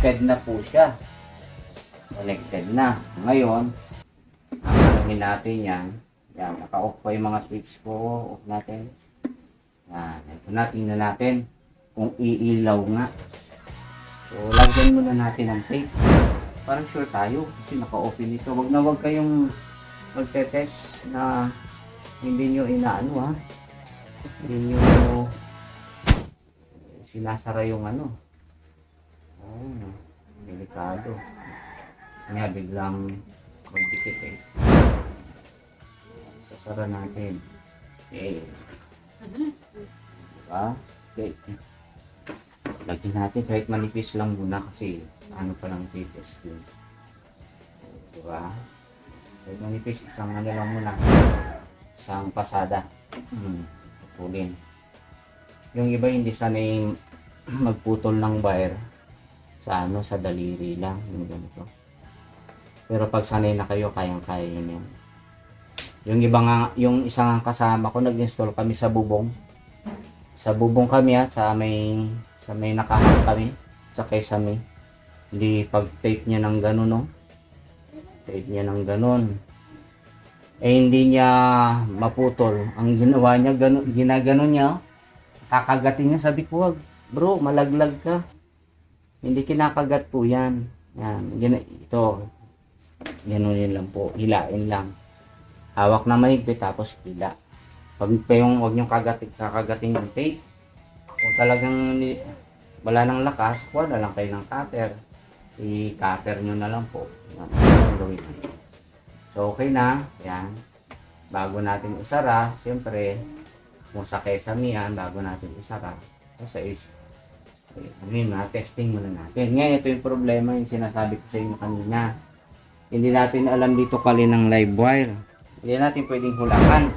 connected na po siya. Connected na. Ngayon, ang natin yan. Yan, naka-off pa yung mga switch ko. Off natin. Yan, ito na, tingnan natin kung iilaw nga. So, lagyan muna natin ang tape. Parang sure tayo kasi naka-open ito. Wag kayong magte-test na hindi nyo inaano ha. Hindi nyo sinasara yung ano. Oh, delikado. Kaya biglang magdikit eh. Sasara natin. Okay. Diba? Okay. Lagyan natin kahit manipis lang muna kasi ano pa lang titest yun. Diba? Kahit manipis, isang ano lang muna. Isang pasada. Pulin. Yung iba hindi sanay magputol ng wire sa ano, sa daliri lang. Yung ganito. Pero pag sanay na kayo, kayang-kaya yun yan. Yung iba nga, yung isang kasama ko, nag-install kami sa bubong. Sa bubong kami ha, sa may nakahang kami, sa Kesame. Hindi pag-tape niya ng ganun, no? Tape niya ng ganun. Eh, hindi niya maputol. Ang ginawa niya, ginaganon niya, kakagatin niya. Sabi ko, wag, bro, malaglag ka. Hindi kinakagat po yan. Yan, ito. Ganunin lang po, hilain lang. Hawak na mahigpit, tapos hila. Pag wag niyong kakagatin yung tape. Kung talagang wala nang lakas, wala lang kayo ng cutter. I-cutter nyo na lang po. Yan, so, okay na. Yan. Bago natin isara, siyempre, kung sa Kesame yan, bago natin isara. So, testing muna natin. Ngayon, ito yung problema, yung sinasabi ko sa inyo kanina. Hindi natin alam dito kali ng live wire. Hindi natin pwedeng hulakan.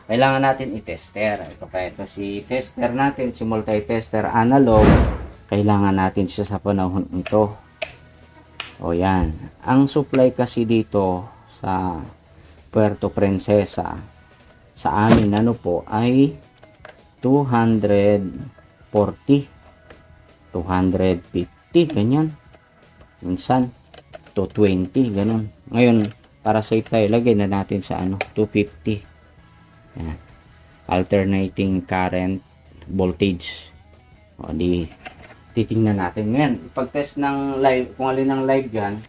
Kailangan natin i-tester. Ito pa, ito si tester natin, si multi-tester analog. Kailangan natin siya sa panahon ito. O yan. Ang supply kasi dito sa Puerto Princesa, sa amin ano po, ay 240, 250, ganyan. Minsan, 220, ganun. Ngayon, para safe tayo, lagay na natin sa ano, 250. Yan. Alternating current voltage. O di, titingnan natin. Ngayon, pag-test ng live, kung alin ang live dyan,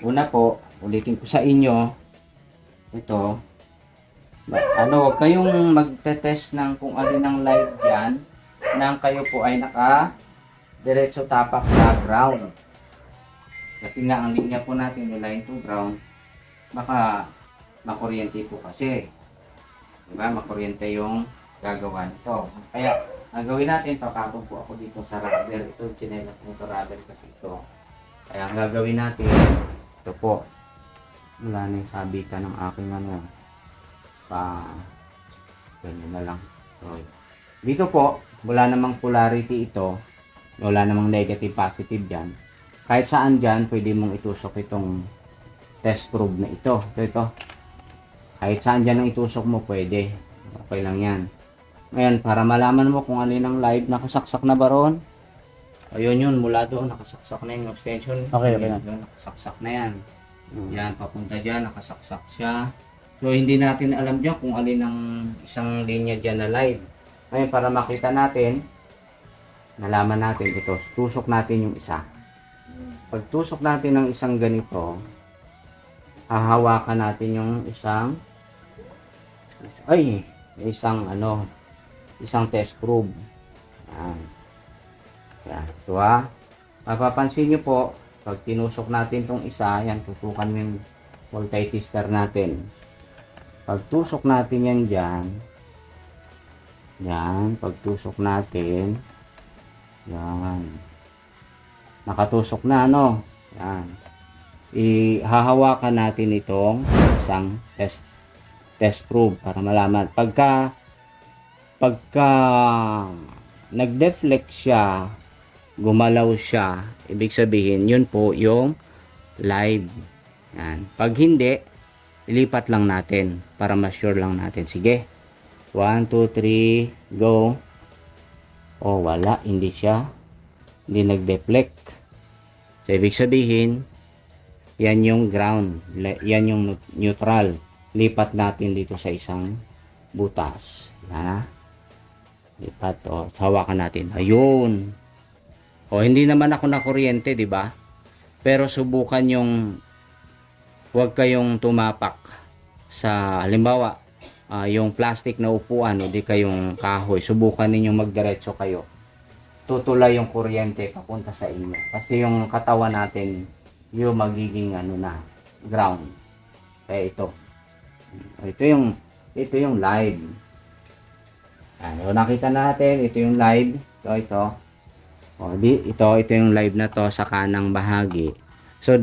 una po, ulitin ko sa inyo, ito, huwag kayong magte-test ng kung alin ang live dyan, nang kayo po ay diretso tapak sa ground. Kasi nga, ang linya po natin, niline to ground, baka makuryente po kasi. Diba? Makuryente yung gagawa nito. Kaya, ang gawin natin, papatong po ako dito sa rubber. Ito, chinelas mo ito rubber kasi ito. Kaya, ang gagawin natin, ito po. Wala na yung sabitan ng aking ano. Ganyan na lang. So, dito po, wala namang polarity ito. Wala namang negative, positive dyan. Kahit saan dyan, pwede mong itusok itong test probe na ito. Ito. Kahit saan dyan ang itusok mo, pwede. Okay lang yan. Ngayon, para malaman mo kung ano yung live, nakasaksak na ba ron? Ayun yun, mula doon, nakasaksak na yung extension. Okay na. Nakasaksak na yan. Yan, papunta dyan, nakasaksak siya. So, hindi natin alam dyan kung alin ang isang linya dyan na live. Ngayon, para makita natin, nalaman natin ito, tusok natin yung isa. Pag tusok natin ng isang ganito, hahawakan natin yung isang isang test probe. Yan. Yan. Ito ha. Mapapansin nyo po, pag tinusok natin itong isa, yan, tutukan mo yung multi-tester natin. Pag tusok natin yan dyan, yan, pag tusok natin, yan, nakatusok na, ano, yan. Ihahawakan natin itong isang test probe para malaman. Pagka nag-deflect siya, gumalaw siya, ibig sabihin, yun po yung live. Yan. Pag hindi, ilipat lang natin para ma-sure lang natin. Sige. 1, 2, 3, go. Oh, wala. Hindi siya. Hindi nag-deflect. So, ibig sabihin, yan yung ground. Yan yung neutral. Lipat natin dito sa isang butas. Yan na. Lipat. O, hawakan natin. Ayun. O, hindi naman ako na kuryente, di ba? Pero subukan yung huwag kayong tumapak sa, halimbawa, yung plastic na upuan o di kayong kahoy. Subukan ninyong magdiretso kayo. Tutulay yung kuryente papunta sa inyo. Kasi yung katawan natin, yung magiging ground. Kaya ito. Ito yung live. Ano, nakita natin, ito yung live. Ito. Ito yung live na to sa kanang bahagi. So,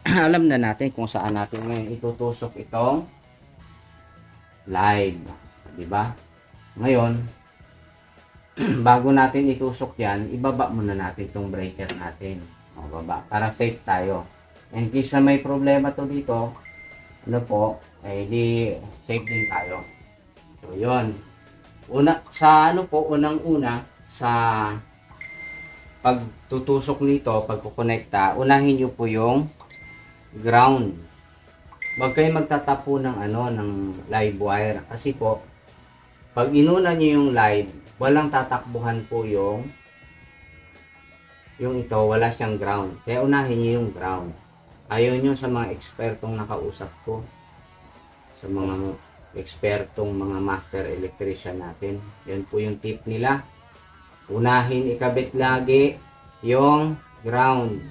alam na natin kung saan natin ngayon itutusok itong live. Diba? Ngayon, bago natin itusok yan, ibaba muna natin itong breaker natin. Baba, para safe tayo. In case na may problema to dito, di safe din tayo. So, yun. Unang-una, sa pagtutusok nito, pagkukonekta, unahin nyo po yung ground. Huwag kayo magtatapo ng live wire. Kasi po, pag inuna nyo yung live, walang tatakbuhan po yung ito, wala siyang ground. Kaya unahin nyo yung ground. Ayaw nyo sa mga ekspertong nakausap ko. Sa mga ekspertong mga master electrician natin. Yan po yung tip nila. Unahin, ikabit lagi yung ground.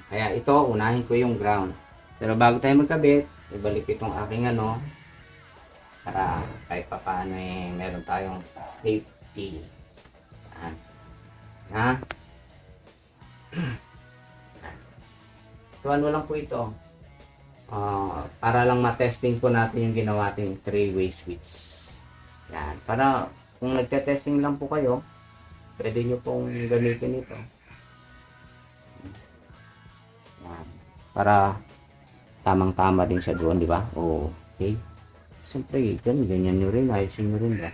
Kaya ito, unahin ko yung ground. Pero bago tayo magkabit, ibalik itong aking para kahit pa paano meron tayong safety. Ha? So, lang po ito. Para lang matesting po natin yung ginawa natin 3-way switch. Yan. Para kung nagte-testing lang po kayo, pwede nyo pong gamitin ito. Yan. Para tamang-tama din siya doon, di ba? Okay. Siyempre, ganyan nyo rin. Ayusin nyo rin ba?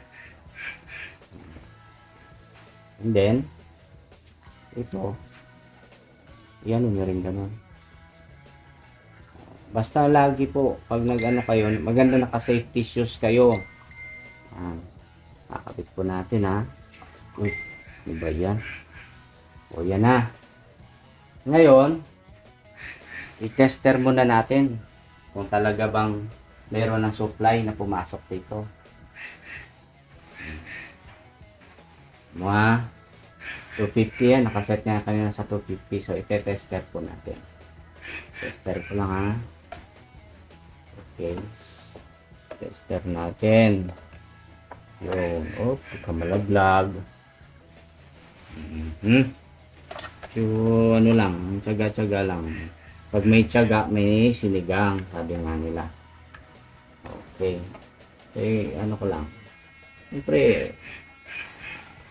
And then, ito, yan nyo rin ganun. Basta lagi po, pag kayo, maganda naka-safety shoes kayo. Kakabit po natin Uy, ano ba yan? Yan na. Ngayon, i-tester muna natin kung talaga bang meron ng supply na pumasok dito. Mga 250 yan. Nakaset niya kanina sa 250. So, ite-tester po natin. Tester ko lang Okay. Tester natin. Yun. Kamalaglag. So, lang. Tsaga-tsaga lang. Pag may tsaga, may sinigang. Sabi nga nila. Okay. Ko lang. Siyempre,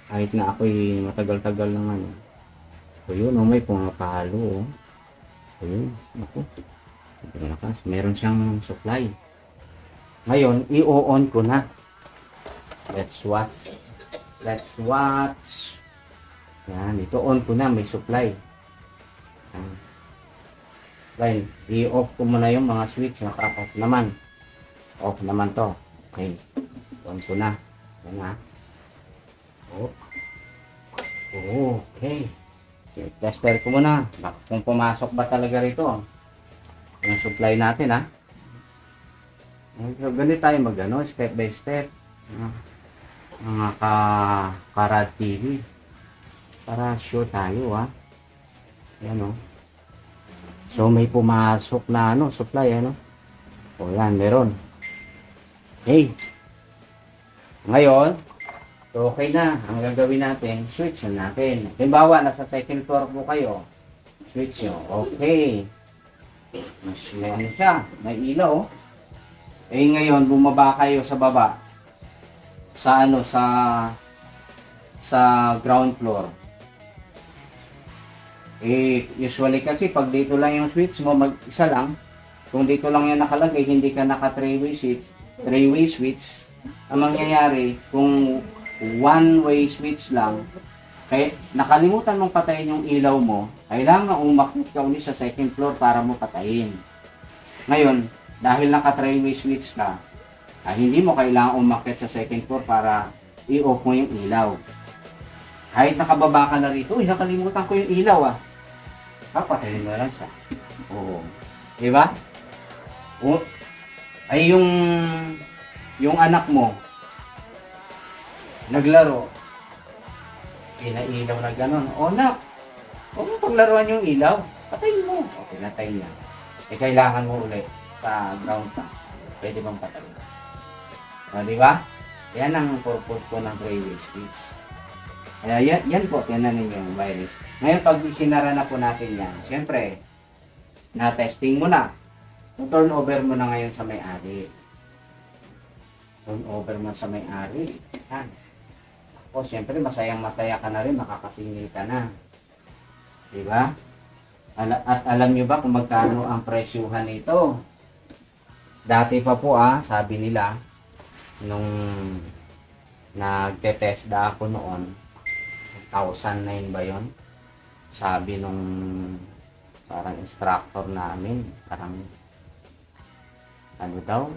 kahit na ako'y matagal-tagal lang So, yun, may pumapalo. Ayun, ako. Meron siyang supply. Ngayon, i-on ko na. Let's watch. Yan, ito on ko na, may supply. Yan. I-off ko muna yung mga switch. Naka-off naman. Off naman to. Okay. On ko na. Yan Okay. Tester ko muna. Kung pumasok ba talaga rito. Yung supply natin So, ganito tayo step by step. Mga ka-Rad TV. Para sure tayo Yan So, may pumasok na supply yan, meron. Okay. Ngayon, so okay na. Ang gagawin natin, switch na natin. Halimbawa, nasa second floor po kayo. Switch nyo. Okay. May siya. May ilaw. Ngayon, bumaba kayo sa baba. Sa sa ground floor. Usually kasi pag dito lang yung switch mo, mag-isa lang. Kung dito lang yan nakalagay, hindi ka naka 3-way switch. Ang mangyayari, kung 1-way switch lang, Kaya nakalimutan mong patayin yung ilaw mo, kailangan umakyat ka ulit sa second floor para mo patayin. Ngayon, dahil naka-three-way switch ka, hindi mo kailangan umakyat sa second floor para i-off mo yung ilaw. Kahit nakababa ka na rito, nakalimutan ko yung ilaw papatayin mo lang siya. Oo. Diba? Ay yung anak mo, naglaro, pinailaw na gano'n. Nak, huwag mo paglaruan yung ilaw. Patayin mo. Okay, natayin niya. Kailangan mo ulit sa ground tank. Pwede bang patayin? Di ba? Yan ang purpose ko ng three-way switch. Kaya yan po, tinan ninyo yung virus. Ngayon, pag sinara na po natin yan, siyempre, na-testing mo na. Turn over mo na ngayon sa may-ari. Turn over mo sa may-ari. Yan. O, siyempre, masayang-masaya ka na rin, makakasingil ka na. Diba? At alam nyo ba kung magkano ang presyuhan nito? Dati pa po sabi nila, nung nagte-test da ako noon, 1,009 ba yun? Sabi nung parang instructor namin, parang ano daw?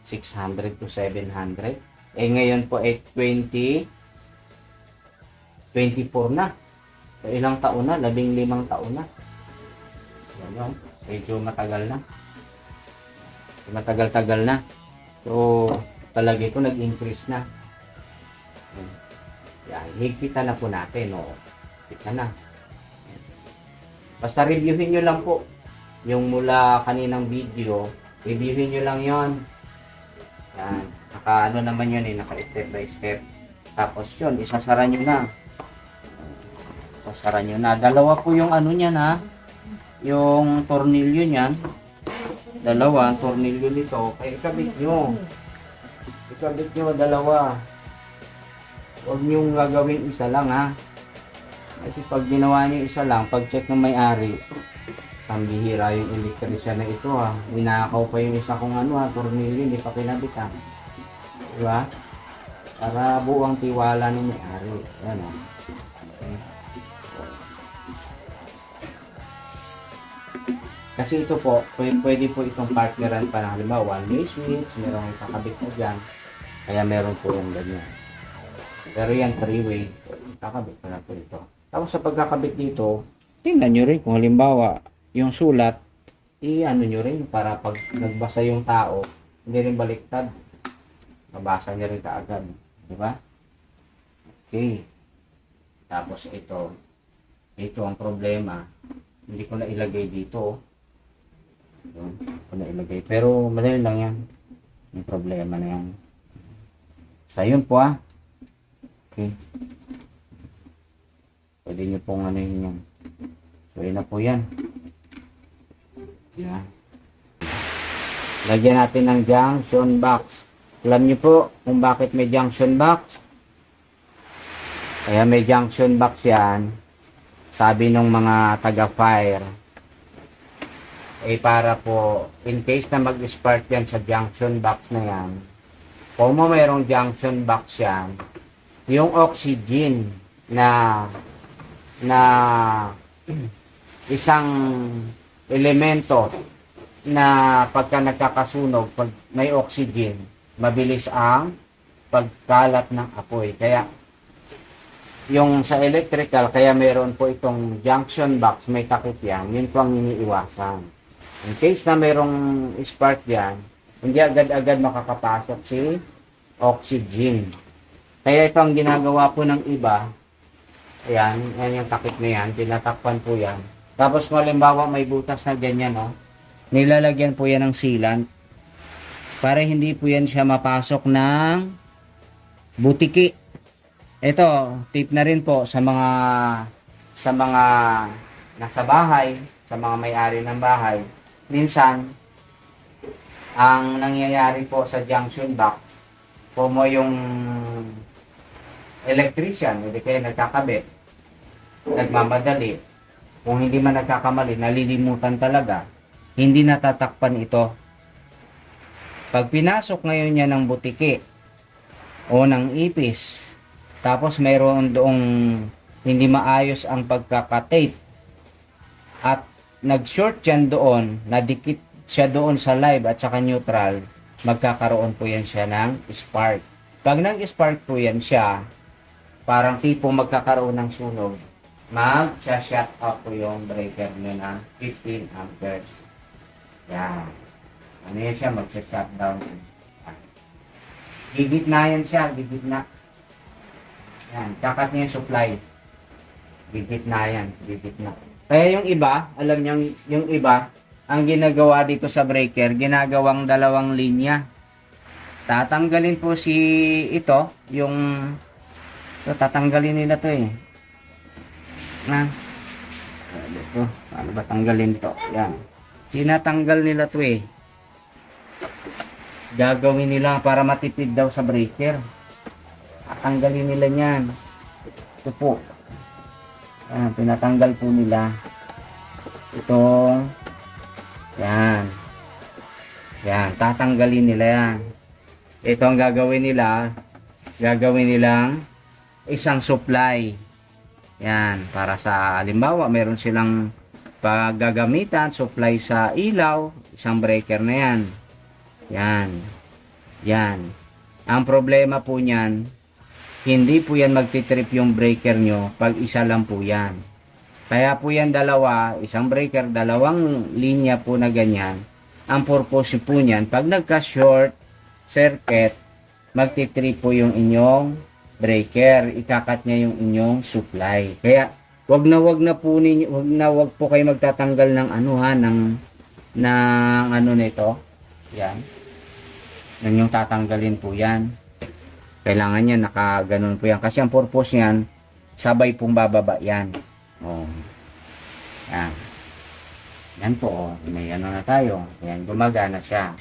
600 to 700. Ngayon po 24 na. Ilang taon na? 15 taon na. Yan. Medyo matagal na. Matagal-tagal na. So, palagi ko nag-increase na. Yan. Higpitan na po natin. Higpitan na. Basta reviewin nyo lang po. Yung mula kaninang video, reviewin nyo lang yon. Yan. Naka naman yun naka step by step. Tapos yun, isasara nyo na. Isasara nyo na. Dalawa po yung niyan yung tornilyo niyan. Dalawa, ang tornilyo nito. Kaya ikabit nyo. Ikabit nyo, dalawa. Huwag nyo gagawin isa lang Kasi pag ginawa nyo isa lang, pag check ng may-ari, pambihira yung electrician na ito Ninakaw pa yung isa kong tornilyo, hindi pa kinabit Diba? Para buwang tiwala ng may-ari. Ayan Okay. Kasi ito po, pwede po itong partneran pa ng halimbawa, one-way switch, merong kakabit mo dyan. Kaya meron po yung ganyan. Pero yan, three-way, kakabit pa na po ito. Tapos sa pagkakabit dito, tingnan nyo rin kung halimbawa, yung sulat, nyo rin para pag nagbasa yung tao, hindi rin baliktad. Mabasa niya rin kaagad. Diba? Okay. Tapos ito ang problema. Hindi ko na ilagay dito. Hindi ko na ilagay. Pero madali lang yan. Yung problema na yan. So, yun po Okay. Pwede nyo pong yun yan. So, yun na po yan. Yan. Lagyan natin ng junction box. Alam niyo po kung bakit may junction box? Kaya may junction box yan. Sabi nung mga taga-fire, para po, in case na mag-spark yan sa junction box na yan, kung mayroong junction box yan, yung oxygen na isang elemento na pagka nagkakasunog, pag may oxygen, mabilis ang pagkalat ng apoy. Kaya yung sa electrical, kaya meron po itong junction box, may takip yan, yun po ang iniiwasan. In case na merong spark yan, hindi agad-agad makakapasok si oxygen. Kaya ito ang ginagawa po ng iba. Ayan, yan yung takip na yan, tinatakpan po yan. Tapos kung halimbawa may butas na ganyan, nilalagyan po yan ng sealant para hindi po yan siya mapasok ng butiki. Ito, tip na rin po sa mga nasa bahay, sa mga may-ari ng bahay. Minsan, ang nangyayari po sa junction box, po mo yung electrician, hindi kayo nagkakabit, nagmamadali. Kung hindi man nagkakamali, nalilimutan talaga, hindi natatakpan ito. Pag pinasok ngayon niya ng butiki o ng ipis, Tapos mayroon doong hindi maayos ang pagkakatape. At nag-short yan doon, nadikit siya doon sa live at saka neutral, magkakaroon po yan siya ng spark. Pag nag-spark po yan siya, parang tipo magkakaroon ng sunog, mag-shut off po yung breaker nyo ng 15 amperes. Yan. Ano yan siya? Mag-shut down. Gigitna yan siya, gigitna. Yan, kakat niya yung supply. Gigitna yan, gigitna. Kaya yung iba, alam niyo, yung iba, ang ginagawa dito sa breaker, ginagawang dalawang linya. Tatanggalin po si ito, tatanggalin nila to eh. Ito, paano ba tanggalin to? Yan. Sinatanggal nila to eh. Gagawin nila para matipid daw sa breaker. Tatanggalin nila yan. Ito po. Pinatanggal po nila. Ito. Yan. Yan. Tatanggalin nila yan. Ito ang gagawin nila. Gagawin nilang isang supply. Yan. Para sa halimbawa, meron silang paggagamitan, supply sa ilaw, isang breaker na yan. Yan. Yan. Ang problema po niyan, hindi po yan magtitrip yung breaker nyo pag isa lang po yan. Kaya po yan dalawa, isang breaker, dalawang linya po na ganyan. Ang purpose po niyan, pag nagka-short circuit, magtitrip po yung inyong breaker, ikakat niya yung inyong supply. Kaya wag na po ninyo, wag po kayo magtatanggal ng ng ano nito. Yan. Yan yung tatanggalin po yan. Kailangan niya nakaganon po yan. Kasi ang purpose niyan, sabay pong bababa yan. Oh. Yan. Yan po. Oh. May ano na tayo. Yan, gumagana siya.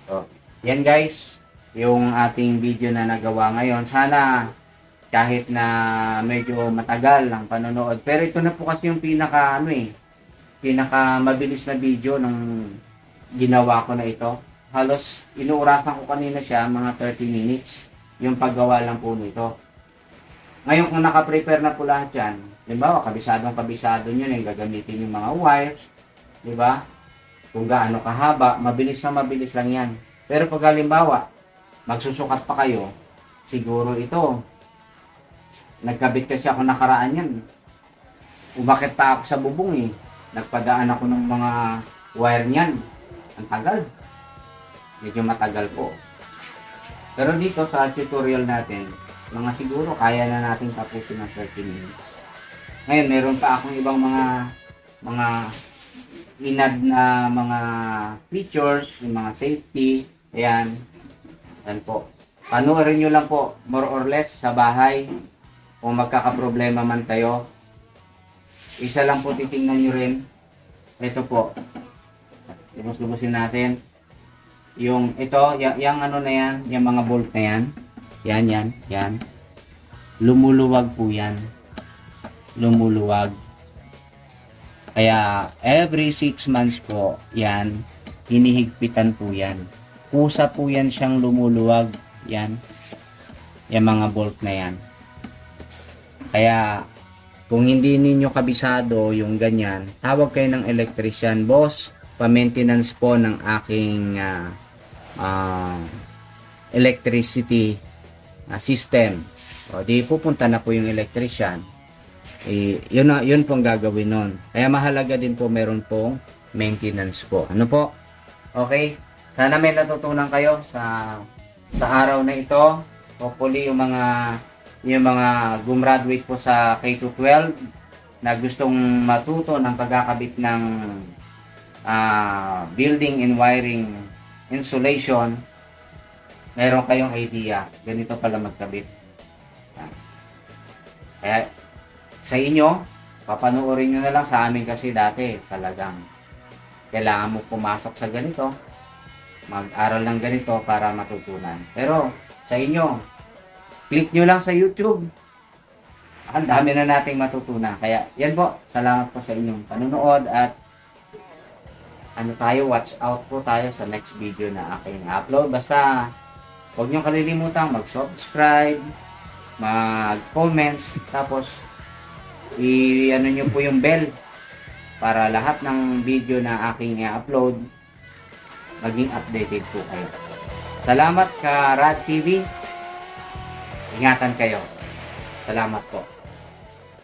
So, yan guys. Yung ating video na nagawa ngayon. Sana kahit na medyo matagal ang panonood. Pero ito na po kasi yung pinaka mabilis na video ng ginawa ko na ito. Halos inuurasan ko kanina siya mga 30 minutes yung paggawa lang po nito. Ngayon kung naka-prepare na po lahat yan, diba, kabisado nyo na yung gagamitin yung mga wires, diba? Kung gaano kahaba, mabilis lang yan. Pero pag halimbawa, magsusukat pa kayo, siguro ito, nagkabit kasi ako nakaraan yan. Umakit pa ako sa bubong eh. Nagpadaan ako ng mga wire niyan. Ang tagal. Medyo matagal po. Pero dito sa tutorial natin, mga siguro kaya na natin tapusin ng 30 minutes. Ngayon, meron pa akong ibang mga inad na mga features, yung mga safety. Ayan. Ayan po. Panoorin nyo lang po, more or less, sa bahay. Kung magkakaproblema man kayo. Isa lang po titingnan nyo rin. Ito po. Lubos-lubosin natin. Yung ito, yung ano na yan, yung mga bolt na yan. Yan. Lumuluwag po yan. Lumuluwag. Kaya every 6 months po, yan, hinihigpitan po yan. Kusa po yan siyang lumuluwag. Yan. Yung mga bolt na yan. Kaya kung hindi ninyo kabisado yung ganyan, tawag kayo ng electrician. Boss, pa-maintenance po ng aking electricity system. O di pupunta na po yung electrician. Yun pong gagawin nun. Kaya mahalaga din po meron pong maintenance po. Ano po? Okay? Sana may natutunan kayo sa araw na ito. Hopefully yung mga gumraduate po sa K-12 na gustong matuto ng pagkakabit ng building and wiring insulation, meron kayong idea. Ganito pala magkabit. Kaya sa inyo, papanoorin nyo na lang. Sa amin kasi dati talagang kailangan mo pumasok sa ganito, mag-aral ng ganito para matutunan. Pero sa inyo, click nyo lang sa YouTube. Ang dami na nating matutunan. Kaya yan po, salamat po sa inyong panonood at watch out po tayo sa next video na aking upload. Basta Huwag niyong kalilimutang mag-subscribe, mag-comments, tapos i-ano niyo po yung bell para lahat ng video na aking i-upload maging updated po kayo. Salamat ka Rad TV. Ingatan kayo. Salamat po.